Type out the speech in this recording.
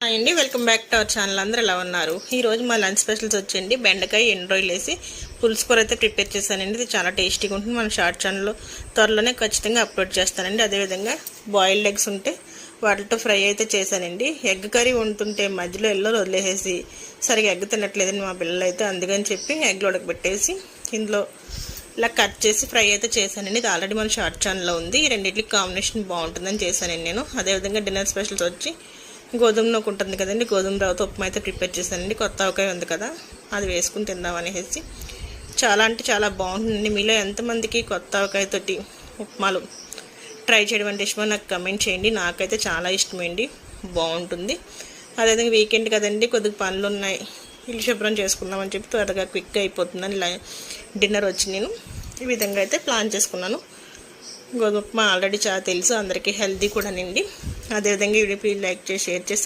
Hi అండి, welcome back to our channel. అందరూ ఎలా ఉన్నారు? ఈరోజు మా లంచ్ స్పెషల్స్ వచ్చండి బెండకాయ ఎండు రొయ్యలు వేసి పులుసు కూర అయితే ప్రిపేర్ చేశానండి. ఇది చాలా టేస్టీగా ఉంటుంది. మన షార్ట్ ఛానల్లో త్వరలోనే ఖచ్చితంగా అప్లోడ్ చేస్తానండి. అదేవిధంగా బాయిల్డ్ ఎగ్స్ ఉంటే వాటితో ఫ్రై అయితే చేశానండి. ఎగ్ కర్రీ వండుతుంటే మధ్యలో ఎల్లో వదిలేసేసి సరిగా ఎగ్ తినట్లేదండి మా పిల్లలు అయితే. అందుకని చెప్పి ఎగ్లో ఉడకబెట్టేసి ఇందులో ఇలా కట్ చేసి ఫ్రై అయితే చేశానండి. ఇది ఆల్రెడీ మన షార్ట్ ఛానల్లో ఉంది. ఈ రెండింటికి కాంబినేషన్ బాగుంటుందని చేశానండి నేను. అదేవిధంగా డిన్నర్ స్పెషల్స్ వచ్చి గోధుమ నూక ఉంటుంది కదండి, గోధుమ రవ్వతో ఉప్మా అయితే ప్రిపేర్ చేశానండి. కొత్త ఆవకాయ ఉంది కదా, అది వేసుకుని తిందాం అనేసి. చాలా అంటే చాలా బాగుంటుందండి. మీలో ఎంతమందికి కొత్త ఆవకాయతోటి ఉప్మాలు ట్రై చేయడం అంటే ఇష్టమో నాకు కమెంట్ చేయండి. నాకైతే చాలా ఇష్టమండి, బాగుంటుంది. అదేవిధంగా వీకెండ్ కదండి, కొద్దిగా పనులు ఉన్నాయి, ఇల్లు శుభ్రం చేసుకుందామని చెప్పి త్వరగా క్విక్గా అయిపోతుందని ఇలా డిన్నర్ వచ్చి నేను ఈ విధంగా అయితే ప్లాన్ చేసుకున్నాను. గోధుమ ఉప్మా ఆల్రెడీ చాలా తెలుసు అందరికీ, హెల్తీ కూడా నండి. అదేవిధంగా ఈ వీడియో ప్లీజ్ లైక్ చేసి షేర్ చేసి